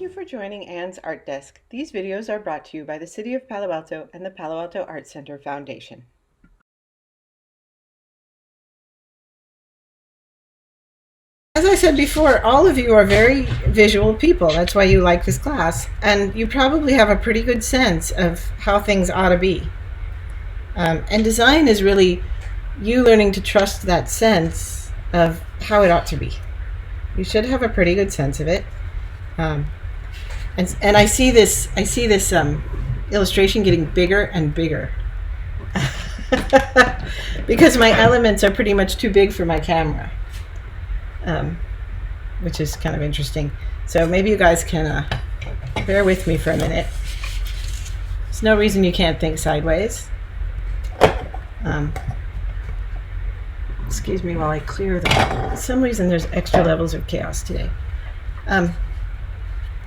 you for joining Anne's Art Desk. These videos are brought to you by the City of Palo Alto and the Palo Alto Art Center Foundation. As I said before, all of you are very visual people. That's why you like this class. And you probably have a pretty good sense of how things ought to be. And design is really you learning to trust that sense of how it ought to be. You should have a pretty good sense of it. And I see this illustration getting bigger and bigger because my elements are pretty much too big for my camera, which is kind of interesting. So maybe you guys can bear with me for a minute. There's no reason you can't think sideways. Excuse me while I clear them. For some reason there's extra levels of chaos today.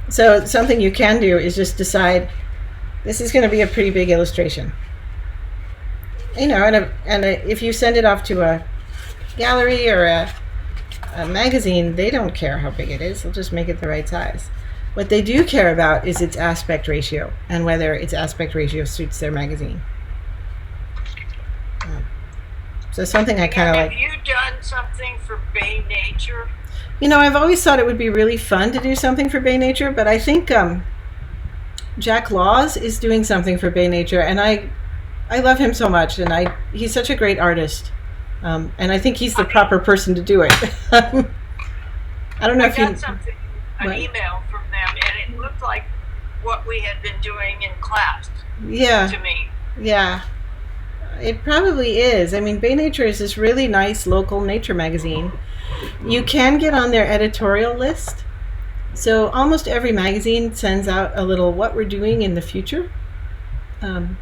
So something you can do is just decide this is going to be a pretty big illustration. You know, and if you send it off to a gallery or a magazine, they don't care how big it is. They'll just make it the right size. What they do care about is its aspect ratio and whether its aspect ratio suits their magazine. So something I kind of like. Have you done something for Bay Nature? You know, I've always thought it would be really fun to do something for Bay Nature, but I think Jack Laws is doing something for Bay Nature, and I love him so much, and he's such a great artist, and I think he's the proper person to do it. I don't know if you. I got something, an email from them, and it looked like what we had been doing in class. Yeah. To me. Yeah. It probably is. I mean, Bay Nature is this really nice local nature magazine. You can get on their editorial list. So almost every magazine sends out a little what we're doing in the future. And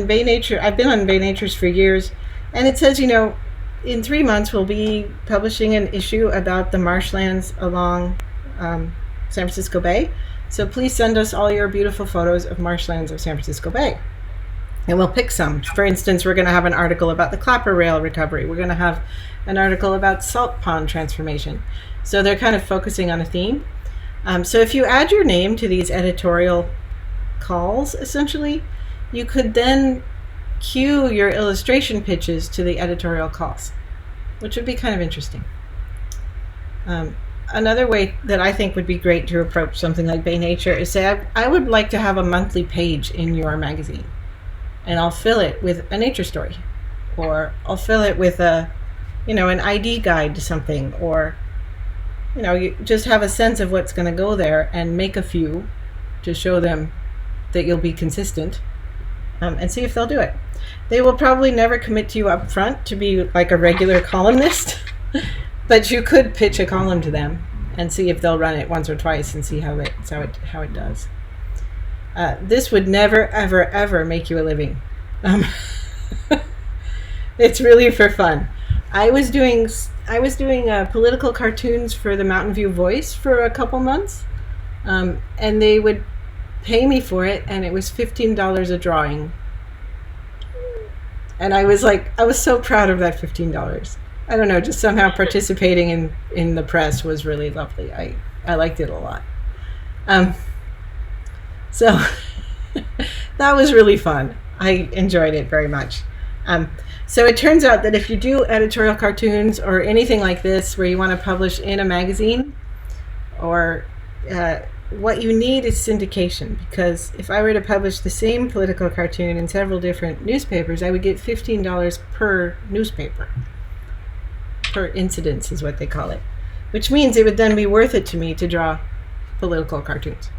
Bay Nature, I've been on Bay Natures for years, and it says, you know, in 3 months we'll be publishing an issue about the marshlands along San Francisco Bay. So please send us all your beautiful photos of marshlands of San Francisco Bay. And we'll pick some. For instance, we're going to have an article about the Clapper Rail recovery. We're going to have an article about salt pond transformation. So they're kind of focusing on a theme. So if you add your name to these editorial calls, essentially, you could then cue your illustration pitches to the editorial calls, which would be kind of interesting. Another way that I think would be great to approach something like Bay Nature is say, I would like to have a monthly page in your magazine. And I'll fill it with a nature story, or I'll fill it with an ID guide to something, or, you know, you just have a sense of what's going to go there and make a few to show them that you'll be consistent, and see if they'll do it. They will probably never commit to you up front to be like a regular columnist, but you could pitch a column to them and see if they'll run it once or twice and see how it does. This would never, ever, ever make you a living. It's really for fun. I was doing political cartoons for the Mountain View Voice for a couple months, and they would pay me for it, and it was $15 a drawing. And I was so proud of that $15. I don't know, just somehow participating in the press was really lovely. I liked it a lot. So that was really fun. I enjoyed it very much. So it turns out that if you do editorial cartoons or anything like this where you want to publish in a magazine, or what you need is syndication, because if I were to publish the same political cartoon in several different newspapers, I would get $15 per newspaper. Per incidence is what they call it, which means it would then be worth it to me to draw political cartoons.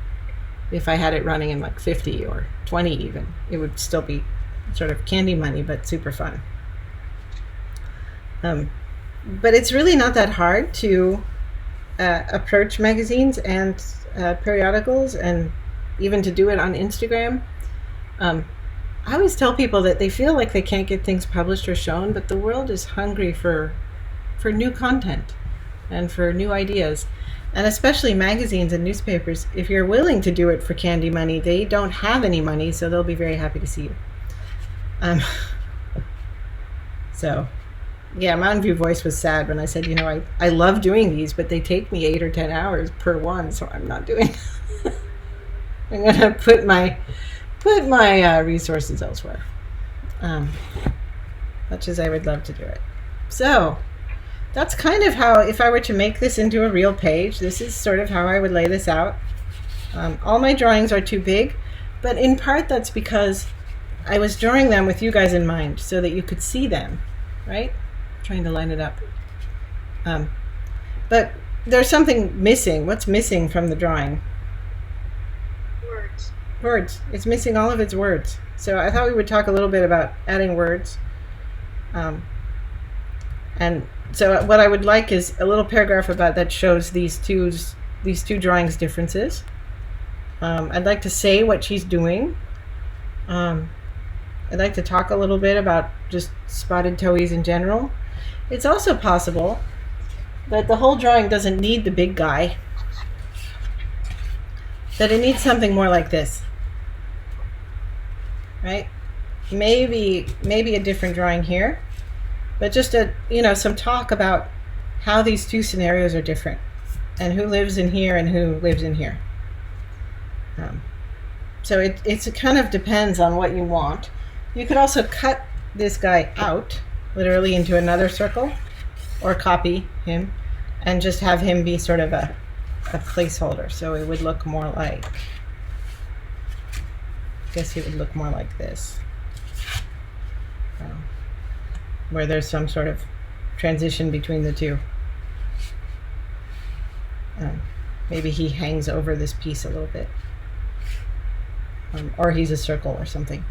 If I had it running in like 50 or 20 even, it would still be sort of candy money, but super fun. But it's really not that hard to approach magazines and periodicals, and even to do it on Instagram. I always tell people that they feel like they can't get things published or shown, but the world is hungry for new content and for new ideas. And especially magazines and newspapers, if you're willing to do it for candy money, they don't have any money, so they'll be very happy to see you. So Yeah, Mountain View Voice was sad when I said, I love doing these, but they take me 8 or 10 hours per one, so I'm not doing. I'm gonna put my resources elsewhere. Much as I would love to do it. So that's kind of how, if I were to make this into a real page, this is sort of how I would lay this out. All my drawings are too big, but in part that's because I was drawing them with you guys in mind so that you could see them, right? Trying to line it up. But there's something missing. What's missing from the drawing? Words. Words. It's missing all of its words. So I thought we would talk a little bit about adding words. And so what I would like is a little paragraph about that shows these two drawings' differences. I'd like to say what she's doing. I'd like to talk a little bit about just spotted toeies in general. It's also possible that the whole drawing doesn't need the big guy, that it needs something more like this, right? Maybe a different drawing here, but just some talk about how these two scenarios are different and who lives in here and who lives in here. So it kind of depends on what you want. You could also cut this guy out, literally into another circle, or copy him and just have him be sort of a placeholder. So it would look more like, I guess it would look more like this, where there's some sort of transition between the two. Maybe he hangs over this piece a little bit. Or he's a circle or something.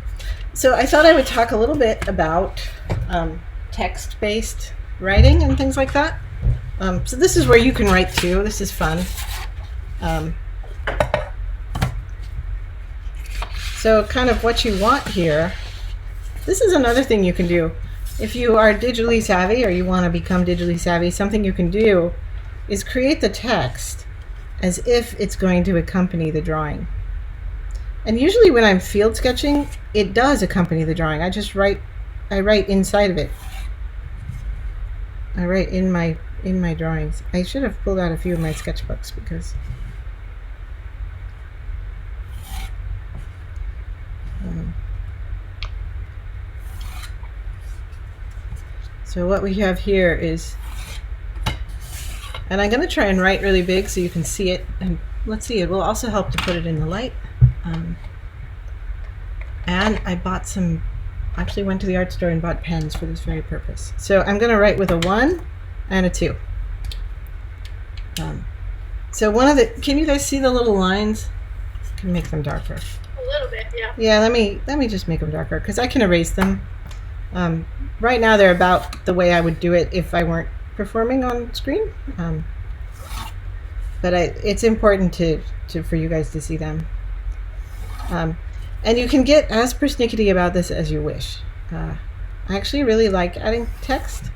So I thought I would talk a little bit about text-based writing and things like that. So this is where you can write too. This is fun. So kind of what you want here. This is another thing you can do. If you are digitally savvy or you want to become digitally savvy, something you can do is create the text as if it's going to accompany the drawing. And usually when I'm field sketching, it does accompany the drawing. I write inside of it. I write in my drawings. I should have pulled out a few of my sketchbooks because so what we have here is, and I'm going to try and write really big so you can see it, and let's see, it will also help to put it in the light. And I bought actually went to the art store and bought pens for this very purpose. So I'm going to write with a 1 and a 2. So can you guys see the little lines? I can make them darker. A little bit, yeah. Yeah, let me just make them darker because I can erase them. Right now they're about the way I would do it if I weren't performing on screen. But it's important for you guys to see them. And you can get as persnickety about this as you wish. I actually really like adding text.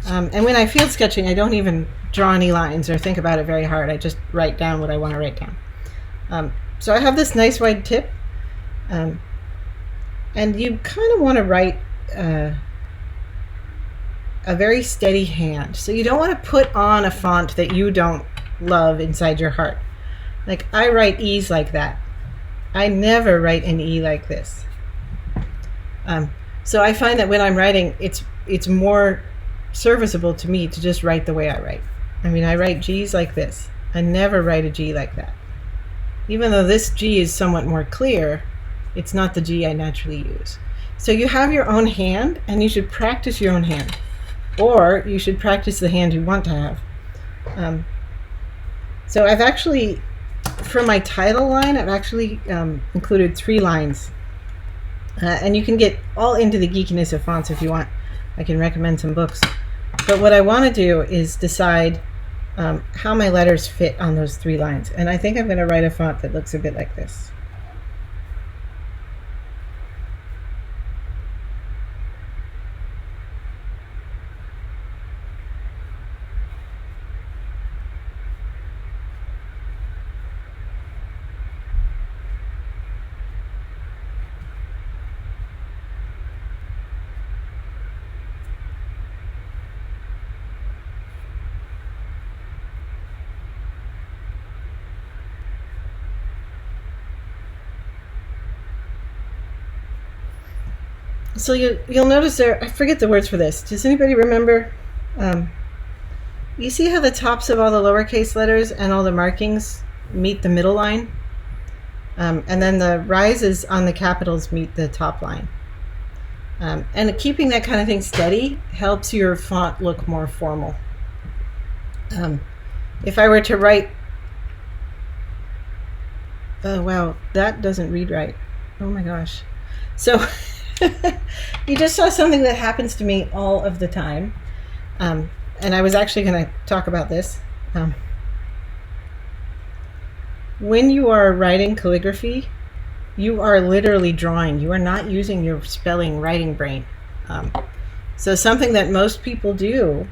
And when I field sketching, I don't even draw any lines or think about it very hard. I just write down what I want to write down. So I have this nice wide tip. And you kind of want to write a very steady hand. So you don't want to put on a font that you don't love inside your heart. Like I write E's like that. I never write an E like this. So I find that when I'm writing, it's more serviceable to me to just write the way I write. I mean, I write G's like this. I never write a G like that. Even though this G is somewhat more clear, it's not the G I naturally use. So you have your own hand, and you should practice your own hand. Or you should practice the hand you want to have. So I've actually, for my title line, I've actually included 3 lines. And you can get all into the geekiness of fonts if you want. I can recommend some books. But what I want to do is decide how my letters fit on those 3 lines. And I think I'm going to write a font that looks a bit like this. So you'll notice there, I forget the words for this. Does anybody remember? You see how the tops of all the lowercase letters and all the markings meet the middle line? And then the rises on the capitals meet the top line. And keeping that kind of thing steady helps your font look more formal. If I were to write, oh wow, that doesn't read right. Oh my gosh. So you just saw something that happens to me all of the time. And I was actually going to talk about this. When you are writing calligraphy, you are literally drawing. You are not using your spelling writing brain. So something that most people do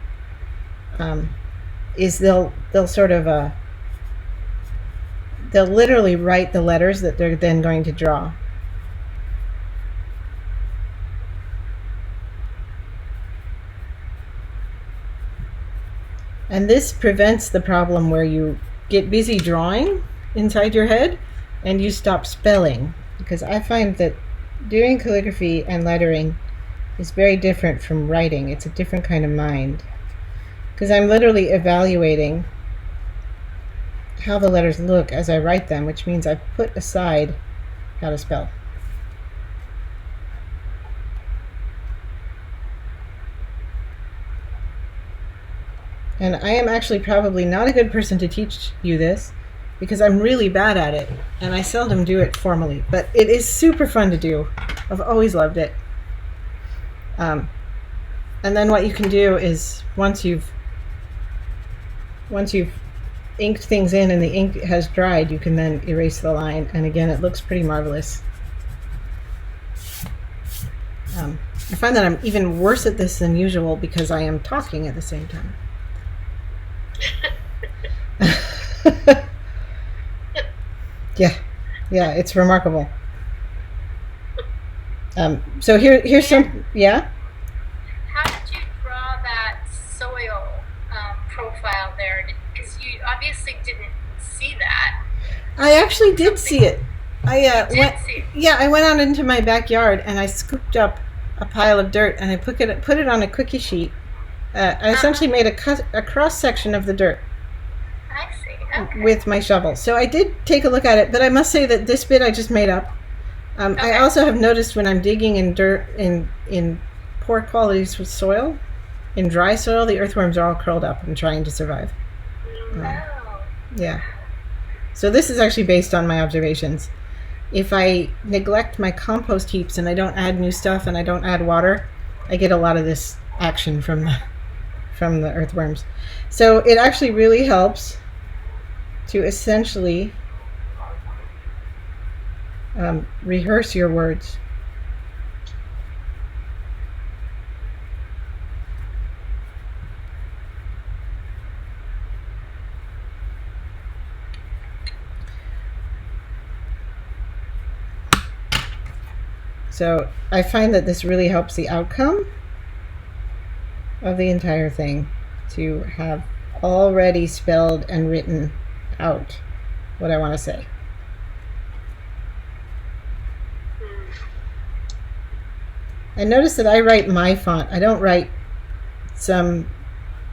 is they'll sort of they'll literally write the letters that they're then going to draw. And this prevents the problem where you get busy drawing inside your head and you stop spelling, because I find that doing calligraphy and lettering is very different from writing. It's a different kind of mind, because I'm literally evaluating how the letters look as I write them, which means I've put aside how to spell. And I am actually probably not a good person to teach you this, because I'm really bad at it and I seldom do it formally, but it is super fun to do. I've always loved it. And then what you can do is once you've inked things in and the ink has dried, you can then erase the line, and again it looks pretty marvelous. I find that I'm even worse at this than usual because I am talking at the same time. Yeah, it's remarkable. So here's some, yeah? How did you draw that soil profile there? Because you obviously didn't see that. I actually did see it. I See it. I went out into my backyard and I scooped up a pile of dirt and I put it on a cookie sheet. I essentially made a cross section of the dirt. I see. Okay. With my shovel. So I did take a look at it, but I must say that this bit I just made up. Okay. I also have noticed when I'm digging in dirt in poor qualities with soil, in dry soil, the earthworms are all curled up and trying to survive. No. Yeah. So this is actually based on my observations. If I neglect my compost heaps and I don't add new stuff and I don't add water, I get a lot of this action from the earthworms. So it actually really helps to essentially rehearse your words. So I find that this really helps the outcome of the entire thing, to have already spelled and written out what I want to say. And notice that I write my font. I don't write some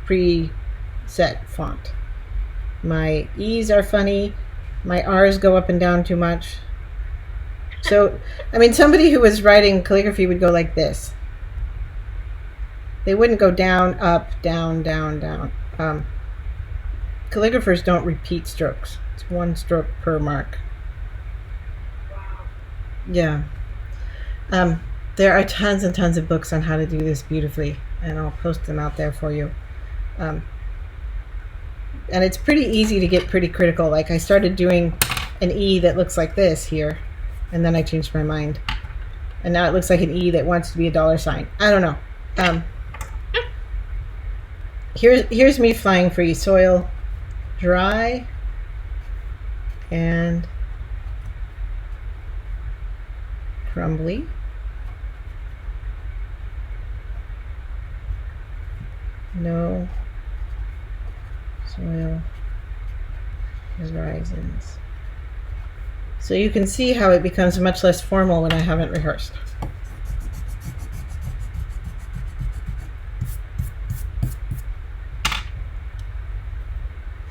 preset font. My E's are funny. My R's go up and down too much. So, I mean, somebody who was writing calligraphy would go like this. They wouldn't go down, up, down, down, down. Calligraphers don't repeat strokes. It's one stroke per mark. Wow. Yeah. There are tons and tons of books on how to do this beautifully, and I'll post them out there for you. And it's pretty easy to get pretty critical. Like I started doing an E that looks like this here, and then I changed my mind. And now it looks like an E that wants to be a $sign. I don't know. Here's me flying free. Soil, dry, and crumbly. No soil horizons. So you can see how it becomes much less formal when I haven't rehearsed.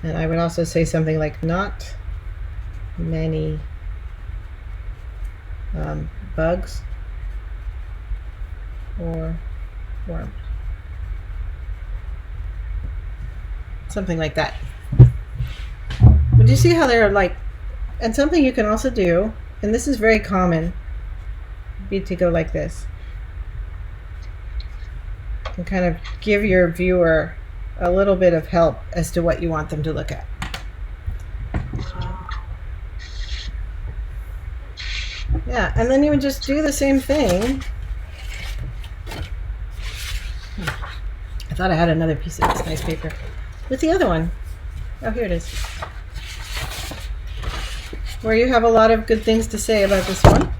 And I would also say something like not many bugs or worms. Something like that. But you see how they're like, and something you can also do, and this is very common, be to go like this and kind of give your viewer a little bit of help as to what you want them to look at. Yeah, and then you would just do the same thing. I thought I had another piece of this nice paper with the other one. Oh, here it is. Where you have a lot of good things to say about this one.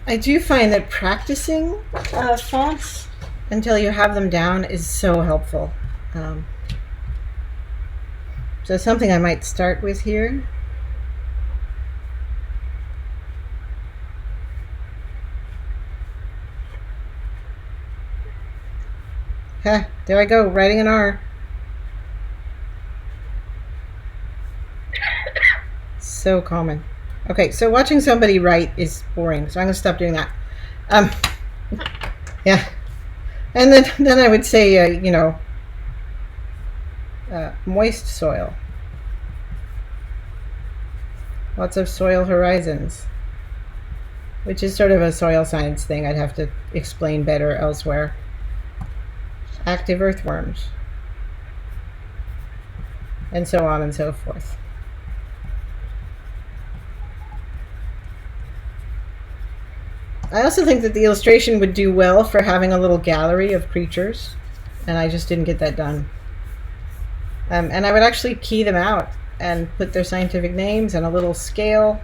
I do find that practicing fonts until you have them down is so helpful. So something I might start with here. Huh, there I go, writing an R. So common. Okay, so watching somebody write is boring, so I'm going to stop doing that. Yeah. And then I would say, moist soil. Lots of soil horizons, which is sort of a soil science thing I'd have to explain better elsewhere. Active earthworms, and so on and so forth. I also think that the illustration would do well for having a little gallery of creatures, and I just didn't get that done. And I would actually key them out and put their scientific names and a little scale,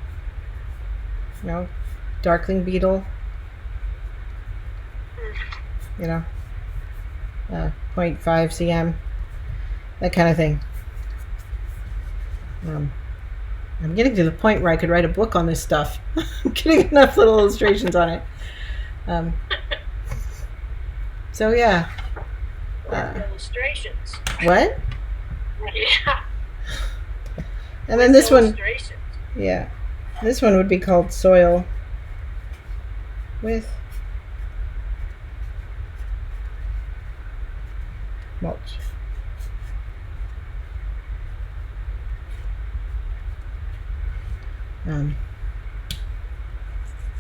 darkling beetle, 0.5 cm, that kind of thing. I'm getting to the point where I could write a book on this stuff. I'm getting enough little illustrations on it. So yeah. Illustrations. What? Yeah. And then this one. Yeah. This one would be called Soil with Mulch.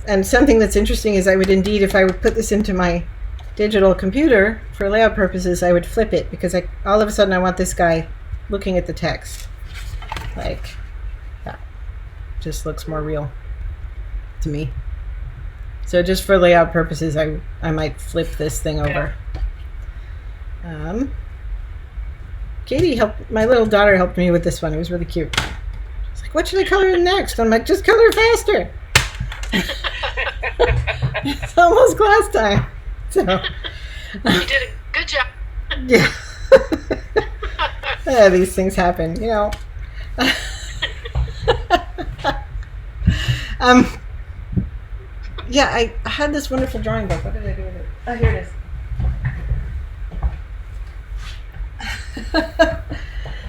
And something that's interesting is I would indeed, if I would put this into my digital computer for layout purposes, I would flip it because all of a sudden I want this guy looking at the text. Like that. Just looks more real to me. So just for layout purposes, I might flip this thing over. Katie helped, my little daughter helped me with this one. It was really cute. She's like, what should I color in next? I'm like, just color faster. It's almost class time. So you did a good job. Yeah. Yeah, these things happen, Yeah, I had this wonderful drawing book. What did I do with it? Oh, here it is.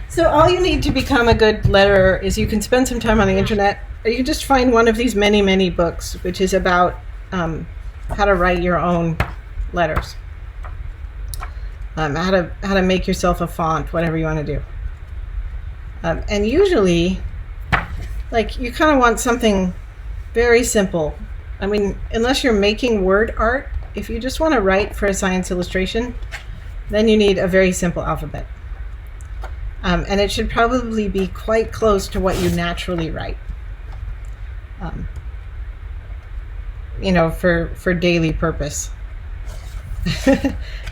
So all you need to become a good letterer is you can spend some time on the internet, or you can just find one of these many, many books, which is about how to write your own letters, how to make yourself a font, whatever you want to do. And usually, like, you kind of want something very simple. I mean, unless you're making word art, if you just want to write for a science illustration, then you need a very simple alphabet. And it should probably be quite close to what you naturally write. For daily purpose.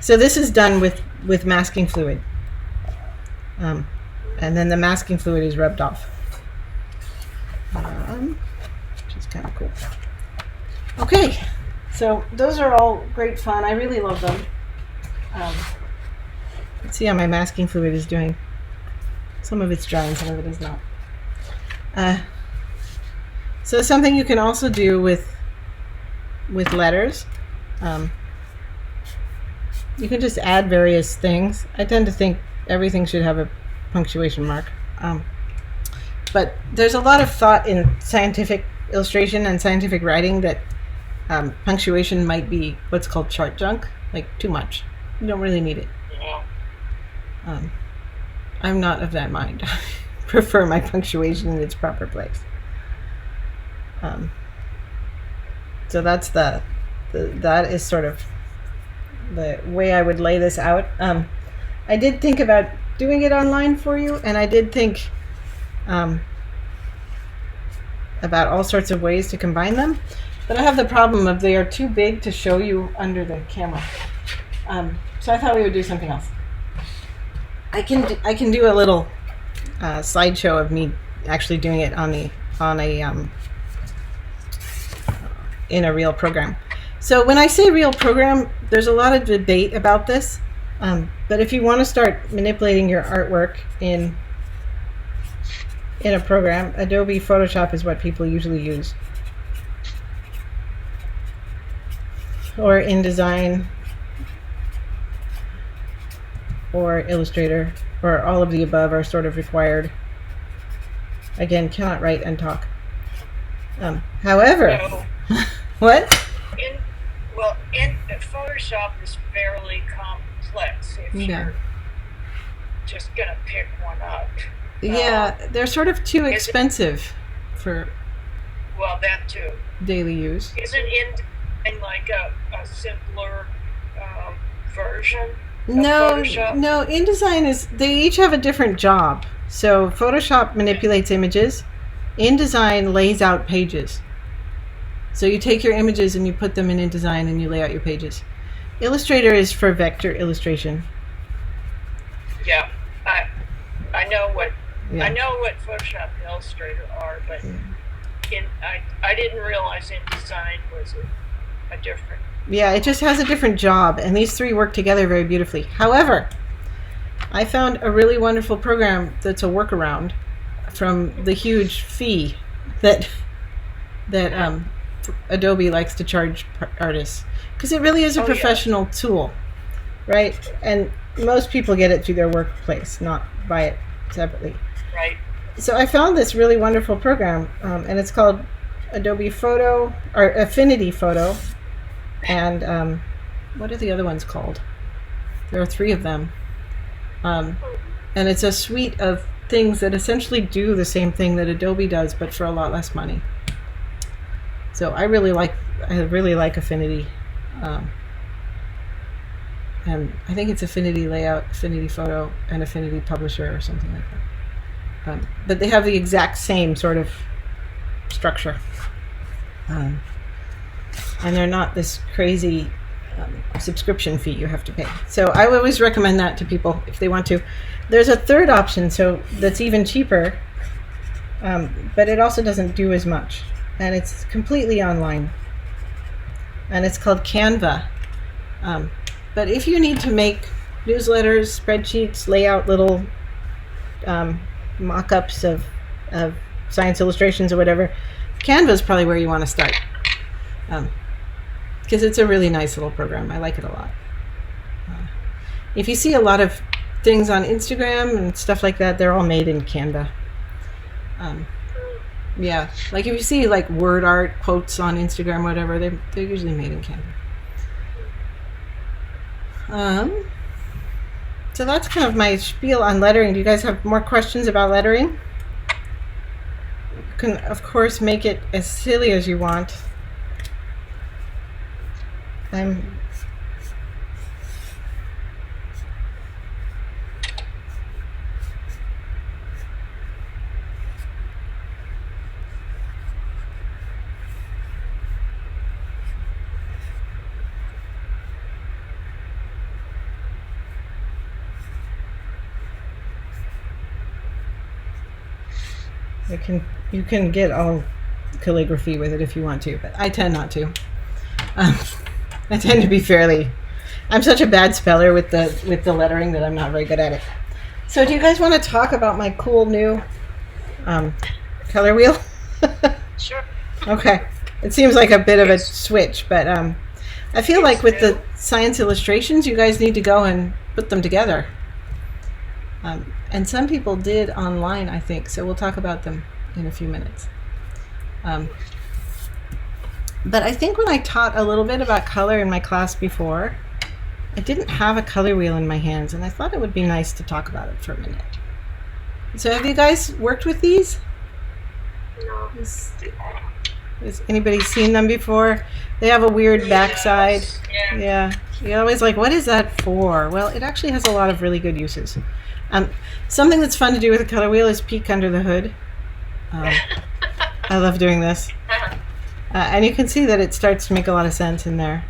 So this is done with masking fluid. And then the masking fluid is rubbed off. Which is kind of cool. Okay, so those are all great fun. I really love them. Let's see how my masking fluid is doing. Some of it's dry and some of it is not. So something you can also do with letters. you can just add various things. I tend to think everything should have a punctuation mark. But there's a lot of thought in scientific illustration and scientific writing that punctuation might be what's called chart junk, like too much. You don't really need it. Yeah. I'm not of that mind. I prefer my punctuation in its proper place. So that's that is sort of the way I would lay this out. I did think about doing it online for you, and I did think about all sorts of ways to combine them, but I have the problem of they are too big to show you under the camera. So I thought we would do something else. I can do a little slideshow of me actually doing it in a real program. So when I say real program, there's a lot of debate about this. But if you want to start manipulating your artwork in a program, Adobe Photoshop is what people usually use. Or InDesign, or Illustrator, or all of the above are sort of required. Again, cannot write and talk. However, No. what? In Photoshop is fairly complex if you're just gonna pick one up. Yeah, they're sort of too expensive for That too. daily use. Isn't InDesign like a simpler version of No, Photoshop? no. InDesign they each have a different job. So Photoshop manipulates images. InDesign lays out pages. So you take your images and you put them in InDesign and you lay out your pages. Illustrator is for vector illustration. Yeah, I know what Photoshop and Illustrator are, but I didn't realize InDesign was a different. Yeah, it just has a different job, and these three work together very beautifully. However, I found a really wonderful program that's a workaround from the huge fee that Adobe likes to charge artists, because it really is a professional tool, right? And most people get it through their workplace, not buy it separately. Right. So I found this really wonderful program, and it's called Adobe Photo, or Affinity Photo, and what are the other ones called? There are 3 of them, and it's a suite of things that essentially do the same thing that Adobe does, but for a lot less money. So I really like Affinity, and I think it's Affinity Layout, Affinity Photo, and Affinity Publisher or something like that. But they have the exact same sort of structure, and they're not this crazy subscription fee you have to pay. So I would always recommend that to people if they want to. There's a third option, so that's even cheaper, but it also doesn't do as much, and it's completely online, and it's called Canva. But if you need to make newsletters, spreadsheets, lay out little mock-ups of science illustrations or whatever, Canva is probably where you want to start, because it's a really nice little program. I like it a lot. If you see a lot of things on Instagram and stuff like that, they're all made in Canva. Yeah, like if you see like word art quotes on Instagram, whatever, they're usually made in Canva. So that's kind of my spiel on lettering. Do you guys have more questions about lettering? You can, of course, make it as silly as you want. You can get all calligraphy with it if you want to, but I tend not to. I tend to be I'm such a bad speller with the lettering that I'm not very good at it. So do you guys want to talk about my cool new color wheel? Sure. Okay. It seems like a bit of a switch, but I feel like with the science illustrations, you guys need to go and put them together. And some people did online, I think, so we'll talk about them in a few minutes. But I think when I taught a little bit about color in my class before, I didn't have a color wheel in my hands, and I thought it would be nice to talk about it for a minute. So have you guys worked with these? No. Has anybody seen them before? They have a weird backside. Yeah. You're always like, what is that for? Well, it actually has a lot of really good uses. Something that's fun to do with a color wheel is peek under the hood. I love doing this. And you can see that it starts to make a lot of sense in there.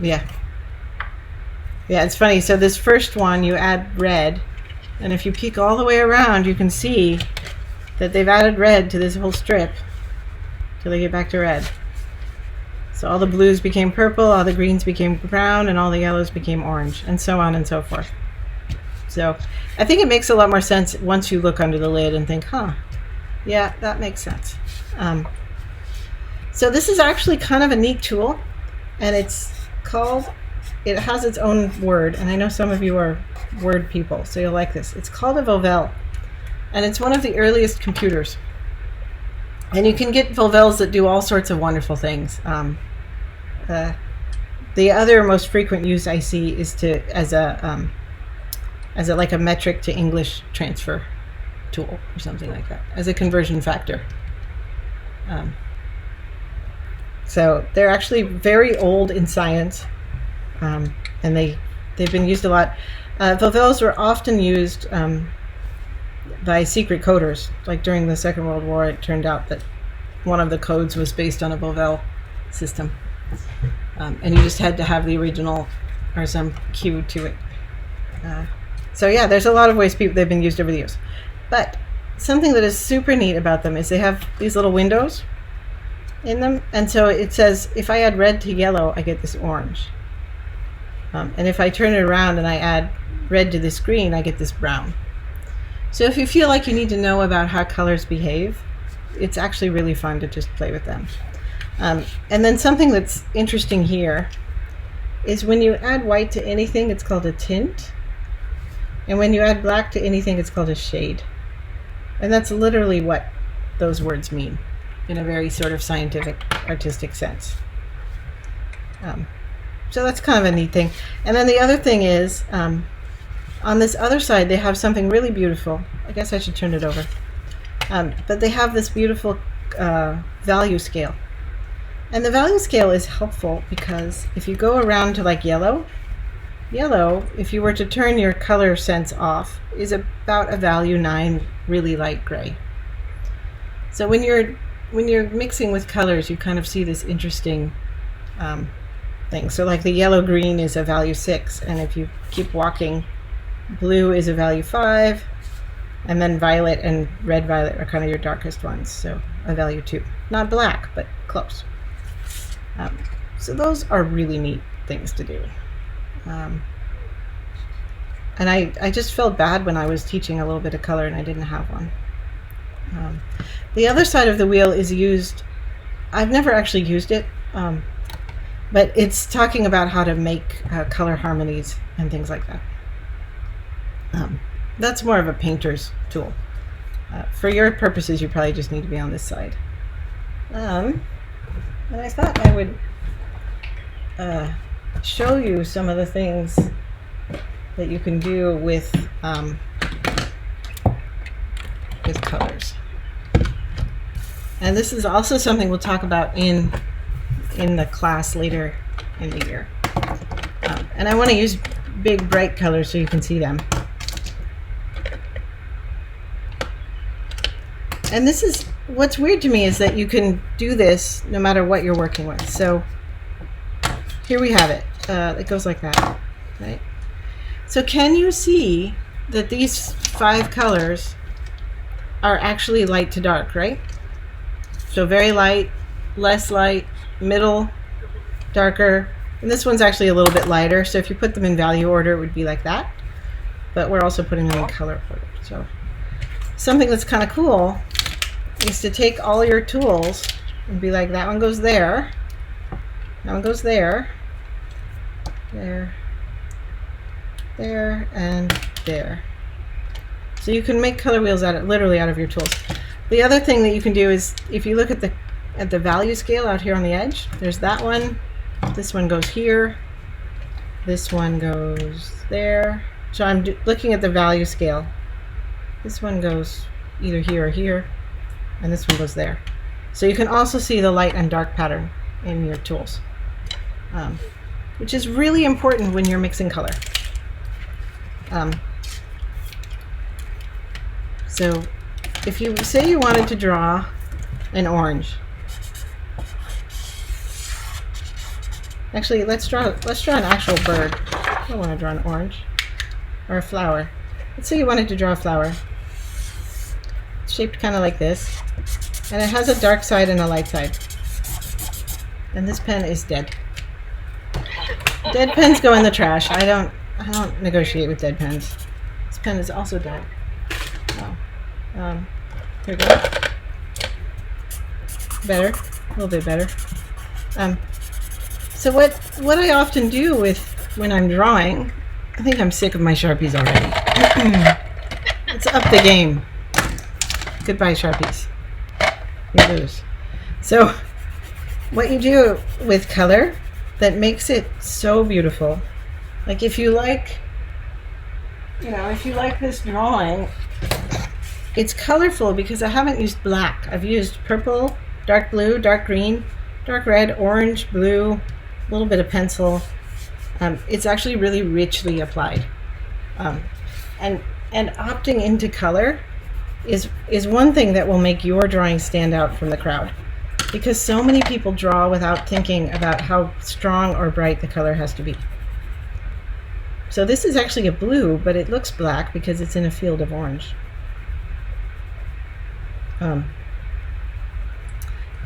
Yeah. Yeah, it's funny. So this first one, you add red. And if you peek all the way around, you can see that they've added red to this whole strip till they get back to red. So all the blues became purple, all the greens became brown, and all the yellows became orange, and so on and so forth. So I think it makes a lot more sense once you look under the lid and think, huh, yeah, that makes sense. So this is actually kind of a neat tool, and it has its own word, and I know some of you are word people, so you'll like this. It's called a Vovell, and it's one of the earliest computers. And you can get Vovells that do all sorts of wonderful things. The other most frequent use I see is as a like a metric to English transfer tool or something like that, as a conversion factor. So they're actually very old in science, and they've been used a lot. Vovells were often used by secret coders. Like during the Second World War, it turned out that one of the codes was based on a Vovell system, and you just had to have the original or some cue to it. So yeah, there's a lot of ways they've been used over the years. But something that is super neat about them is they have these little windows in them, and so it says if I add red to yellow, I get this orange. And if I turn it around and I add red to this green, I get this brown. So if you feel like you need to know about how colors behave, it's actually really fun to just play with them. And then something that's interesting here is when you add white to anything, it's called a tint. And when you add black to anything, it's called a shade. And that's literally what those words mean in a very sort of scientific, artistic sense. So that's kind of a neat thing. And then the other thing is, on this other side, they have something really beautiful. I guess I should turn it over. But they have this beautiful value scale. And the value scale is helpful because if you go around to like yellow, if you were to turn your color sense off, is about a value 9, really light gray. So when you're mixing with colors, you kind of see this interesting thing. So like the yellow-green is a value 6, and if you keep walking, blue is a value 5, and then violet and red-violet are kind of your darkest ones, so a value 2. Not black, but close. So those are really neat things to do. And I just felt bad when I was teaching a little bit of color and I didn't have one. The other side of the wheel is used, I've never actually used it, but it's talking about how to make color harmonies and things like that. That's more of a painter's tool. For your purposes, you probably just need to be on this side. And I thought I would show you some of the things that you can do with colors. And this is also something we'll talk about in the class later in the year. And I want to use big bright colors so you can see them. And this is what's weird to me is that you can do this no matter what you're working with. So here we have it. It goes like that, right? So can you see that these 5 colors are actually light to dark, right? So very light, less light, middle, darker, and this one's actually a little bit lighter. So if you put them in value order, it would be like that. But we're also putting them in color order. So something that's kind of cool is to take all your tools and be like, that one goes there, that one goes there, there, there, and there. So you can make color wheels literally out of your tools. The other thing that you can do is, if you look at the value scale out here on the edge, there's that one. This one goes here. This one goes there. So I'm looking at the value scale. This one goes either here or here, and this one goes there. So you can also see the light and dark pattern in your tools, which is really important when you're mixing color. So if you say you wanted to draw an orange, actually let's draw an actual bird. I don't want to draw an orange or a flower. Let's say you wanted to draw a flower. It's shaped kind of like this, and it has a dark side and a light side. And this pen is dead. Dead pens go in the trash. I don't negotiate with dead pens. This pen is also dead. Oh. Here we go. Better, a little bit better. So what I often do when I'm drawing, I think I'm sick of my Sharpies already. Let's up the game. Goodbye, Sharpies. You lose. So what you do with color that makes it so beautiful, like if you like this drawing, it's colorful because I haven't used black. I've used purple, dark blue, dark green, dark red, orange, blue, a little bit of pencil. It's actually really richly applied. And opting into color is one thing that will make your drawing stand out from the crowd, because so many people draw without thinking about how strong or bright the color has to be. So this is actually a blue, but it looks black because it's in a field of orange.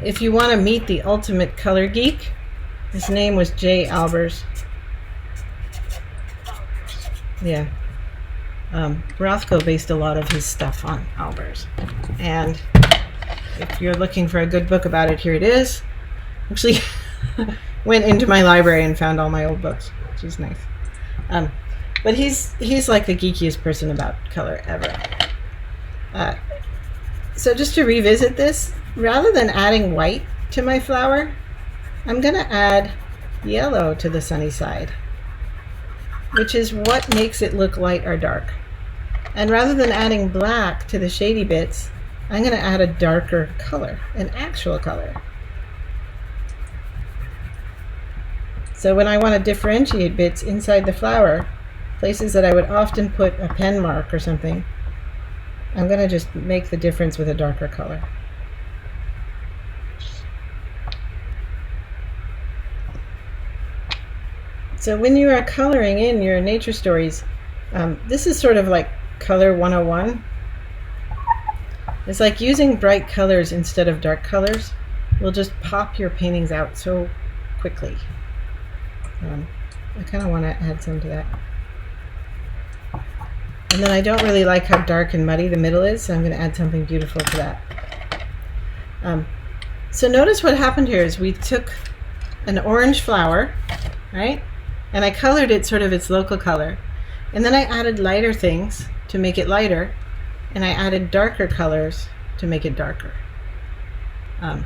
If you want to meet the ultimate color geek, his name was Jay Albers. Yeah. Rothko based a lot of his stuff on Albers. And if you're looking for a good book about it, here it is. Actually, went into my library and found all my old books, which is nice. But he's like the geekiest person about color ever. So just to revisit this, rather than adding white to my flower, I'm going to add yellow to the sunny side, which is what makes it look light or dark. And rather than adding black to the shady bits, I'm going to add a darker color, an actual color. So when I want to differentiate bits inside the flower, places that I would often put a pen mark or something, I'm going to just make the difference with a darker color. So when you are coloring in your nature stories, this is sort of like color 101. It's like using bright colors instead of dark colors will just pop your paintings out so quickly. I kind of want to add some to that. And then I don't really like how dark and muddy the middle is, so I'm going to add something beautiful to that. So notice what happened here is we took an orange flower, right? And I colored it sort of its local color. And then I added lighter things to make it lighter, and I added darker colors to make it darker. You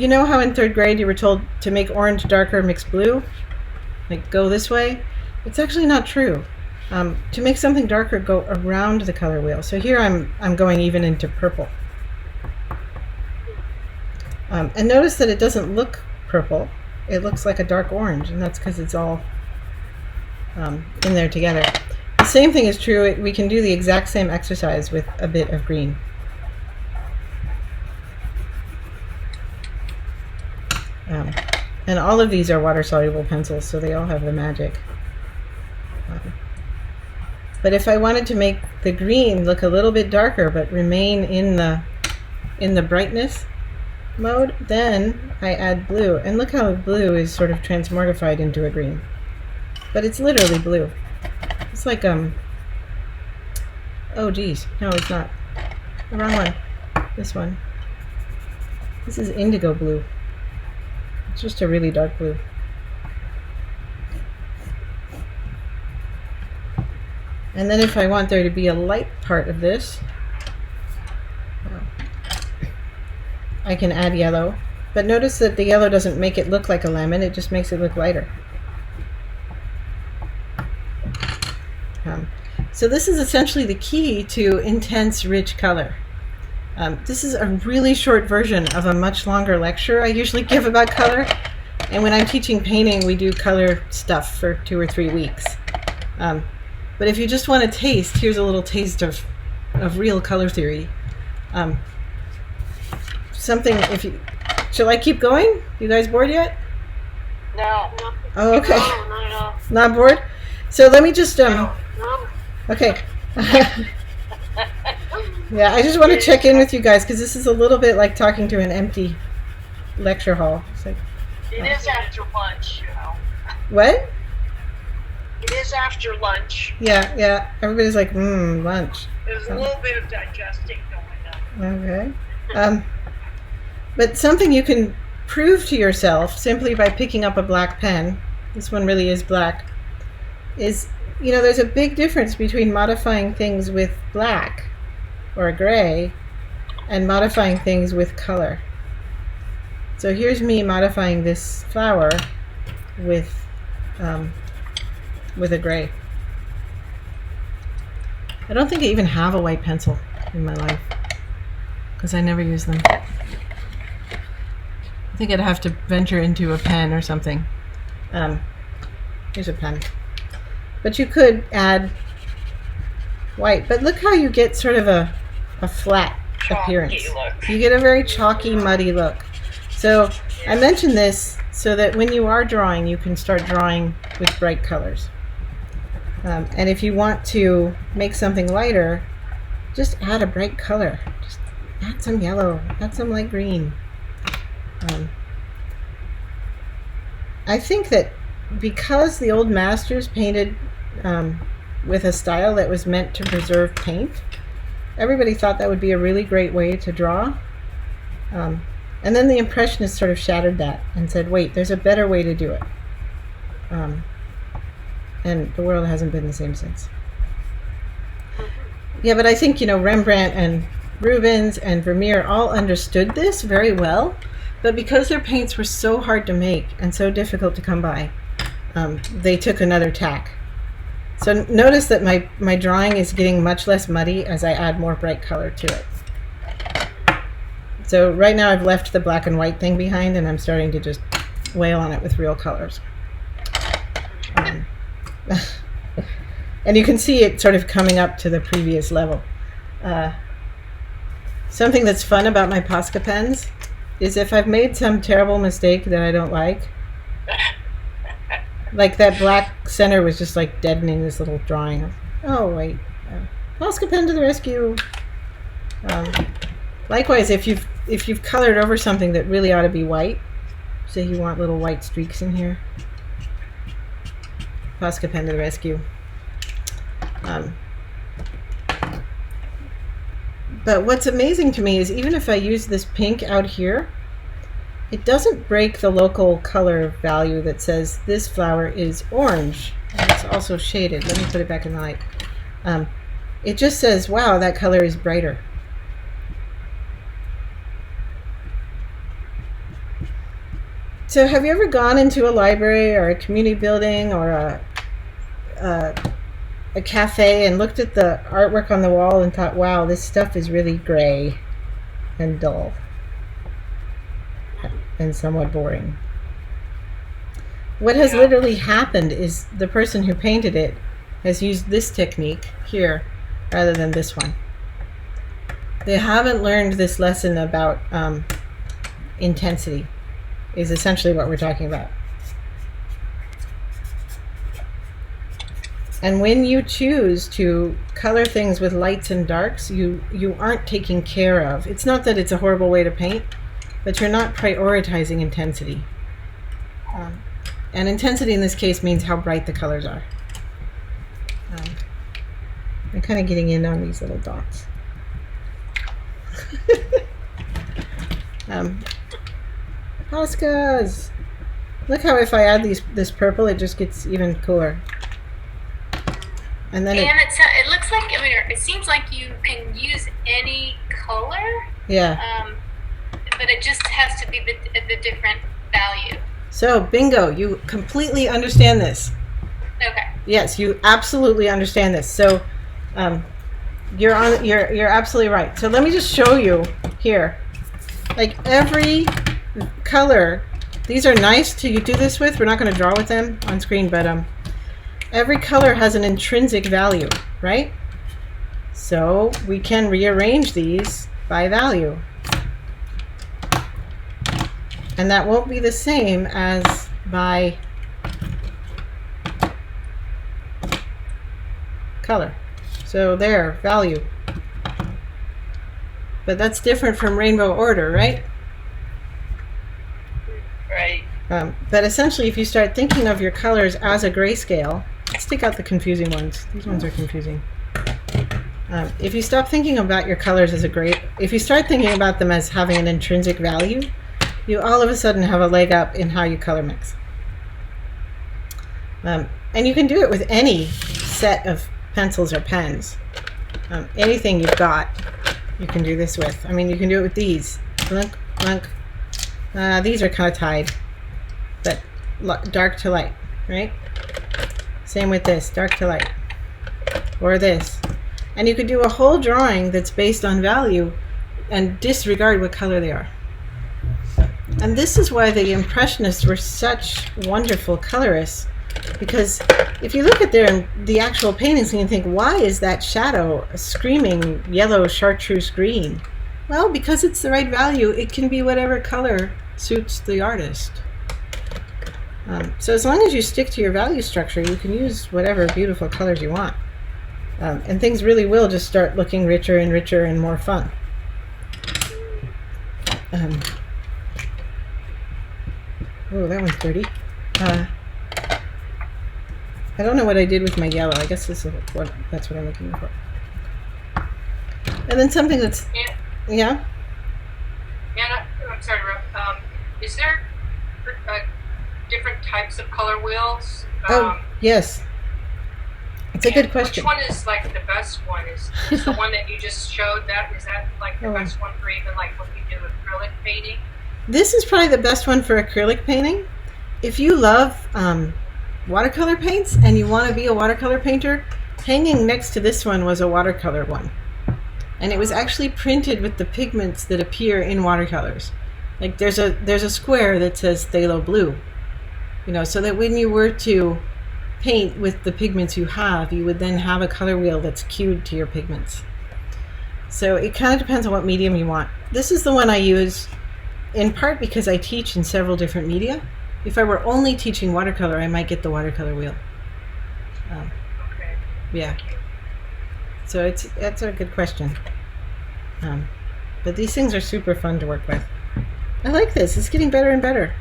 know how in 3rd grade you were told to make orange darker, mix blue? Like go this way? It's actually not true. To make something darker, go around the color wheel. So here I'm going even into purple. And notice that it doesn't look purple. It looks like a dark orange, and that's because it's all in there together. The same thing is true. We can do the exact same exercise with a bit of green. And all of these are water-soluble pencils, so they all have the magic. But if I wanted to make the green look a little bit darker but remain in the brightness mode, then I add blue. And look how blue is sort of transmortified into a green. But it's literally blue. It's like, oh geez, no it's not. The wrong one. This one. This is indigo blue. It's just a really dark blue. And then if I want there to be a light part of this, I can add yellow. But notice that the yellow doesn't make it look like a lemon, it just makes it look lighter. So this is essentially the key to intense, rich color. This is a really short version of a much longer lecture I usually give about color. And when I'm teaching painting, we do color stuff for 2 or 3 weeks. But if you just want a taste, here's a little taste of real color theory. Shall I keep going? You guys bored yet? No. Oh, okay. No, not at all. Not bored? So let me just, No. okay. Yeah, I just want to check in with you guys because this is a little bit like talking to an empty lecture hall. It's like, It is after lunch, you know. what? It is after lunch. Yeah. Everybody's like, lunch. There's a little bit of digesting going on. Okay. But something you can prove to yourself simply by picking up a black pen, this one really is black, is, there's a big difference between modifying things with black or a gray and modifying things with color. So here's me modifying this flower with a gray. I don't think I even have a white pencil in my life because I never use them. I think I'd have to venture into a pen or something. Here's a pen. But you could add white. But look how you get sort of a flat appearance. Look. You get a very chalky, muddy look. So I mentioned this so that when you are drawing, you can start drawing with bright colors. And if you want to make something lighter, just add a bright color. Just add some yellow, add some light green. I think that because the old masters painted with a style that was meant to preserve paint, everybody thought that would be a really great way to draw. And then the Impressionists sort of shattered that and said, wait, there's a better way to do it. And the world hasn't been the same since. Yeah, but I think, Rembrandt and Rubens and Vermeer all understood this very well, but because their paints were so hard to make and so difficult to come by, they took another tack. So notice that my drawing is getting much less muddy as I add more bright color to it. So right now I've left the black and white thing behind and I'm starting to just wail on it with real colors. And you can see it sort of coming up to the previous level. Something that's fun about my Posca pens is if I've made some terrible mistake that I don't like that black center was just like deadening this little drawing. Oh wait, Posca pen to the rescue. Likewise, if you've colored over something that really ought to be white, say you want little white streaks in here, Posca pen to the rescue. But what's amazing to me is even if I use this pink out here, it doesn't break the local color value that says this flower is orange. And it's also shaded. Let me put it back in the light. It just says, wow, that color is brighter. So have you ever gone into a library or a community building or a cafe and looked at the artwork on the wall and thought, wow, this stuff is really gray and dull and somewhat boring? What has literally happened is the person who painted it has used this technique here rather than this one. They haven't learned this lesson about intensity, is essentially what we're talking about. And when you choose to color things with lights and darks, you aren't taking care of. It's not that it's a horrible way to paint, but you're not prioritizing intensity. And intensity in this case means how bright the colors are. I'm kind of getting in on these little dots. Poscas! Look how if I add this purple, it just gets even cooler. And then it looks like, I mean, it seems like you can use any color. Yeah. But it just has to be the different value. So, bingo, you completely understand this. Okay. Yes, you absolutely understand this. So, you're absolutely right. So let me just show you here. Like every color, these are nice to do this with. We're not going to draw with them on screen, but every color has an intrinsic value, right? So we can rearrange these by value. And that won't be the same as by color. So there, value. But that's different from rainbow order, right? Right. But essentially, if you start thinking of your colors as a grayscale, let's take out the confusing ones. These ones are confusing. If you stop thinking about your colors as if you start thinking about them as having an intrinsic value, you all of a sudden have a leg up in how you color mix. And you can do it with any set of pencils or pens. Anything you've got, you can do this with. I mean, you can do it with these. Blunk, blunk. These are kind of tied, but dark to light, right? Same with this, dark to light. Or this. And you could do a whole drawing that's based on value and disregard what color they are. And this is why the Impressionists were such wonderful colorists, because if you look at the actual paintings and you think, why is that shadow a screaming yellow chartreuse green? Well, because it's the right value, it can be whatever color suits the artist. So as long as you stick to your value structure, you can use whatever beautiful colors you want. And things really will just start looking richer and more fun. Oh, that one's dirty. I don't know what I did with my yellow. I guess that's what I'm looking for. And then something that's... Yeah? Yeah, I'm sorry, Rob. Is there different types of color wheels? Yes. It's a good question. Which one is like the best one? Is the one that you just showed? Is that like the best one for even like when you do acrylic painting? This is probably the best one for acrylic painting. If you love watercolor paints and you want to be a watercolor painter, hanging next to this one was a watercolor one. And it was actually printed with the pigments that appear in watercolors. Like there's a square that says phthalo blue, so that when you were to paint with the pigments you have, you would then have a color wheel that's cued to your pigments. So it kind of depends on what medium you want. This is the one I use in part because I teach in several different media. If I were only teaching watercolor, I might get the watercolor wheel. Okay. Yeah. So that's a good question. But these things are super fun to work with. I like this. It's getting better and better.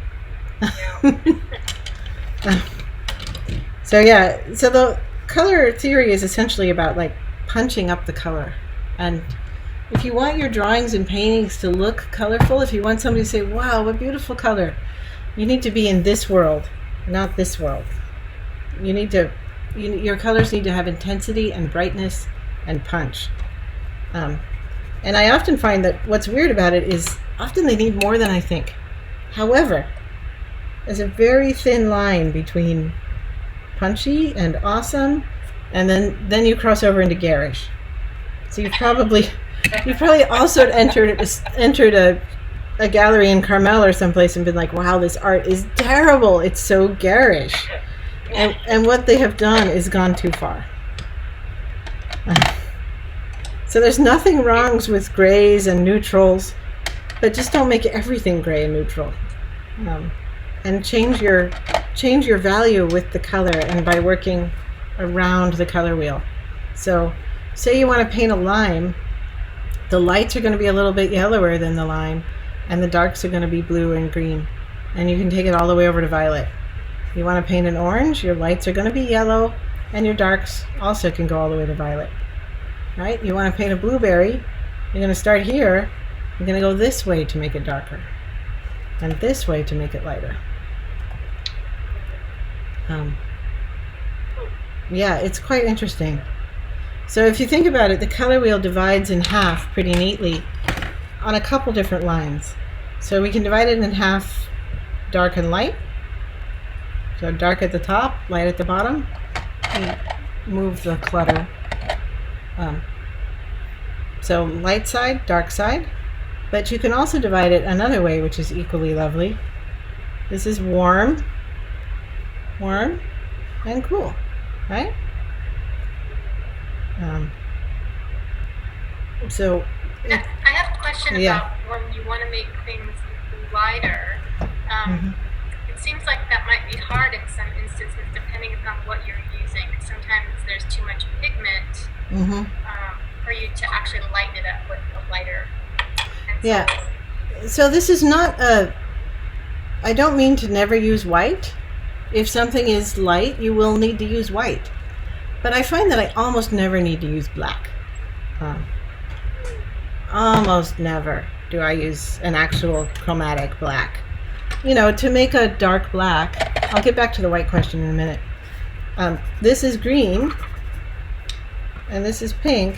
Yeah. So the color theory is essentially about like punching up the color. And if you want your drawings and paintings to look colorful, if you want somebody to say, wow, what beautiful color, you need to be in this world, not this world. Your colors need to have intensity and brightness and punch. And I often find that what's weird about it is often they need more than I think. However, there's a very thin line between punchy and awesome, and then you cross over into garish. So you've probably also entered a gallery in Carmel or someplace and been like, wow, this art is terrible. It's so garish. And what they have done is gone too far. So there's nothing wrong with grays and neutrals, but just don't make everything gray and neutral. And change your value with the color and by working around the color wheel. So say you want to paint a lime, the lights are going to be a little bit yellower than the lime, and the darks are going to be blue and green. And you can take it all the way over to violet. You want to paint an orange, your lights are going to be yellow, and your darks also can go all the way to violet. Right? You want to paint a blueberry, you're going to start here, I'm going to go this way to make it darker, and this way to make it lighter. Yeah, it's quite interesting. So if you think about it, the color wheel divides in half pretty neatly on a couple different lines. So we can divide it in half, dark and light. So dark at the top, light at the bottom. And move the clutter. So light side, dark side. But you can also divide it another way, which is equally lovely. This is warm, and cool, right? So I have a question about when you want to make things lighter. It seems like that might be hard in some instances, depending upon what you're using. Sometimes there's too much pigment for you to actually lighten it up with a lighter pencil. Yeah. So this is not a... I don't mean to never use white. If something is light, you will need to use white. But I find that I almost never need to use black. Almost never do I use an actual chromatic black. You know, to make a dark black, I'll get back to the white question in a minute. This is green, and this is pink,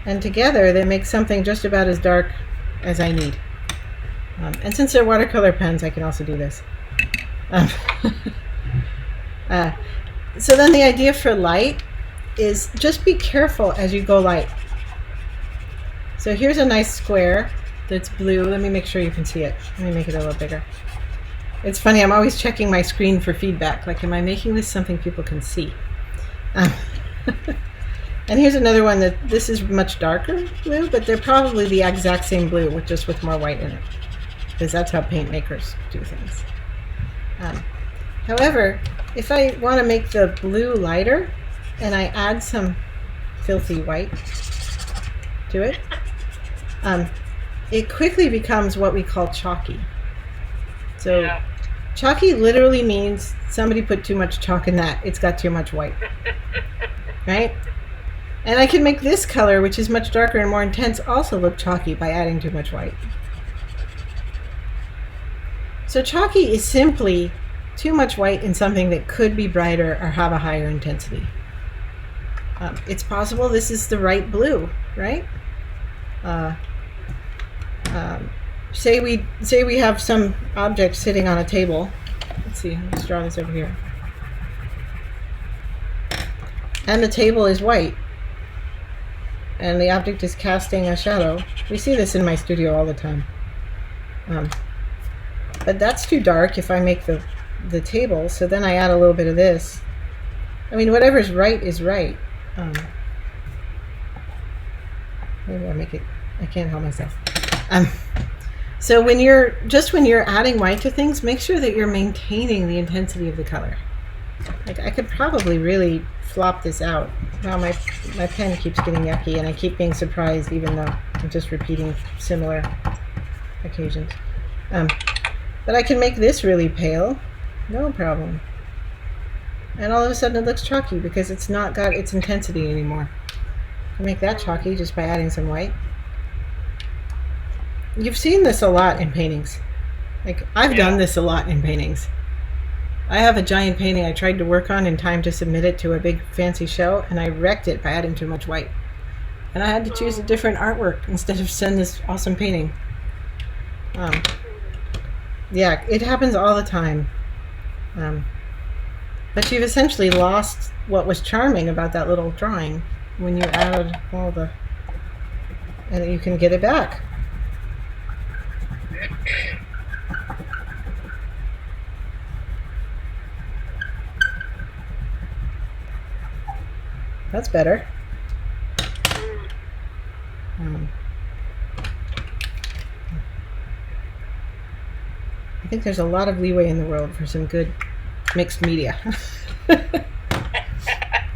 and together they make something just about as dark as I need. And since they're watercolor pens, I can also do this. So then the idea for light is just be careful as you go light. So here's a nice square that's blue. Let me make sure you can see it. Let me make it a little bigger. It's funny, I'm always checking my screen for feedback. Like, am I making this something people can see? And here's another one that this is much darker blue, but they're probably the exact same blue with just with more white in it, because that's how paint makers do things. However, if I want to make the blue lighter and I add some filthy white to it, it quickly becomes what we call chalky. So chalky literally means somebody put too much chalk in that. It's got too much white. Right? And I can make this color, which is much darker and more intense, also look chalky by adding too much white. So chalky is simply too much white in something that could be brighter or have a higher intensity. It's possible this is the right blue, right? Say we have some object sitting on a table. Let's see, let's draw this over here. And the table is white. And the object is casting a shadow. We see this in my studio all the time. But that's too dark if I make the table, so then I add a little bit of this. I mean, whatever's right is right. Maybe I make it, I can't help myself. So when you're adding white to things, make sure that you're maintaining the intensity of the color. Like, I could probably really flop this out. Now my pen keeps getting yucky and I keep being surprised even though I'm just repeating similar occasions. But I can make this really pale, no problem. And all of a sudden it looks chalky because it's not got its intensity anymore. I make that chalky just by adding some white. You've seen this a lot in paintings. Like, I've done this a lot in paintings. I have a giant painting I tried to work on in time to submit it to a big fancy show, and I wrecked it by adding too much white. And I had to choose a different artwork instead of send this awesome painting. Yeah, it happens all the time. But you've essentially lost what was charming about that little drawing when you add all the... and you can get it back. That's better. I think there's a lot of leeway in the world for some good mixed media.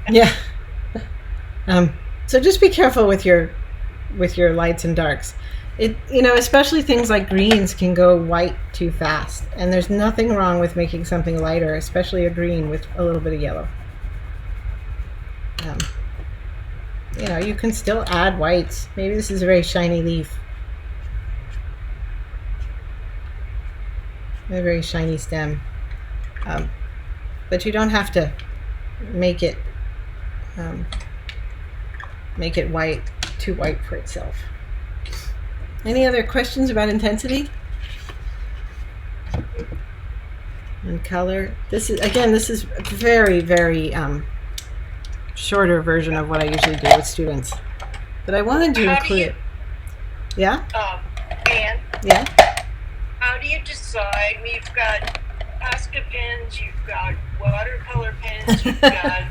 Yeah. So just be careful with your lights and darks. Especially things like greens can go white too fast, and there's nothing wrong with making something lighter, especially a green with a little bit of yellow. You can still add whites. Maybe this is a very shiny leaf. a very shiny stem. But you don't have to make it white, too white for itself. Any other questions about intensity and color? This is a very, very shorter version of what I usually do with students, but I wanted to include it. Yeah? Anne, Yeah? how do you decide? We've got Posca pens, you've got watercolor pens, you've got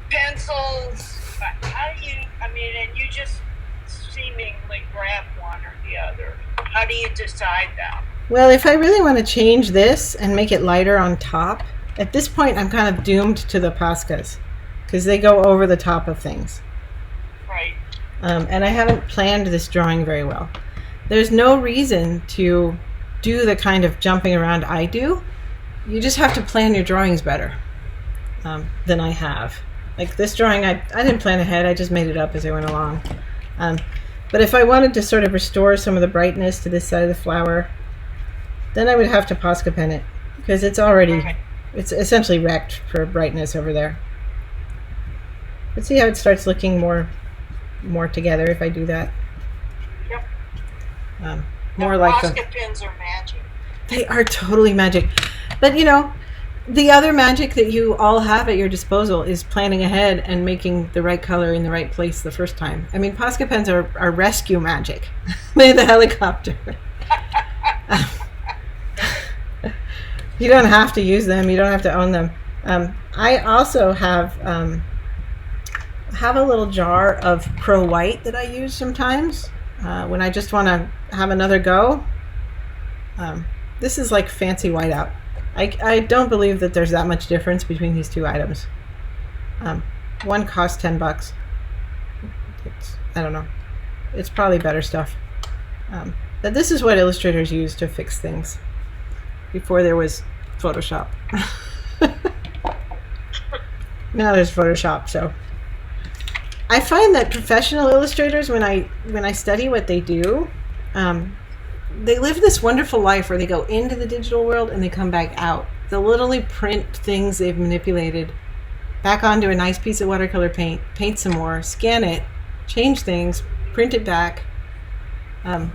pencils. How do you, and you just seemingly grab one or the other. How do you decide that? Well, if I really want to change this and make it lighter on top, at this point I'm kind of doomed to the Poscas because they go over the top of things. Right. And I haven't planned this drawing very well. There's no reason to do the kind of jumping around I do. You just have to plan your drawings better than I have. Like this drawing, I didn't plan ahead. I just made it up as I went along. But if I wanted to sort of restore some of the brightness to this side of the flower, then I would have to Posca pen it because it's essentially wrecked for brightness over there. But see how it starts looking more together if I do that. Yep. More like Posca pens are magic. They are totally magic. But the other magic that you all have at your disposal is planning ahead and making the right color in the right place the first time. I mean, Posca pens are rescue magic. They're the helicopter. You don't have to use them. You don't have to own them. I also have a little jar of Pro White that I use sometimes when I just want to have another go. This is like fancy whiteout. I don't believe that there's that much difference between these two items. One costs $10. I don't know. It's probably better stuff. But this is what illustrators use to fix things before there was Photoshop. Now there's Photoshop, so I find that professional illustrators, when I study what they do, they live this wonderful life where they go into the digital world and they come back out. They'll literally print things they've manipulated back onto a nice piece of watercolor paint, paint some more, scan it, change things, print it back. You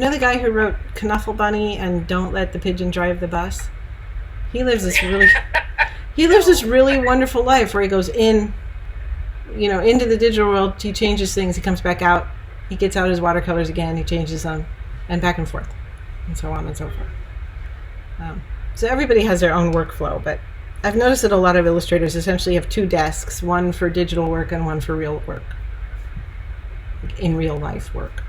know the guy who wrote Knuffle Bunny and Don't Let the Pigeon Drive the Bus? He lives this really wonderful life where he goes in, into the digital world, he changes things, he comes back out, he gets out his watercolors again, he changes them, and back and forth, and so on and so forth. So everybody has their own workflow, but I've noticed that a lot of illustrators essentially have two desks, one for digital work and one for real work, in real life work.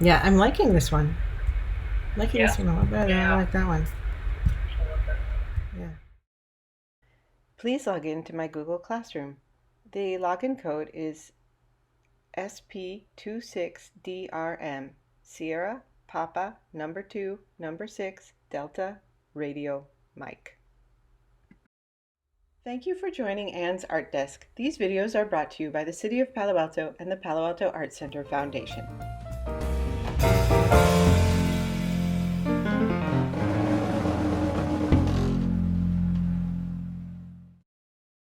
Yeah, I'm liking this one. This one a lot better. I like that one. Yeah. Please log in to my Google Classroom. The login code is SP26DRM, Sierra, Papa, number 2, number 6, Delta, Radio, Mike. Thank you for joining Anne's Art Desk. These videos are brought to you by the City of Palo Alto and the Palo Alto Art Center Foundation.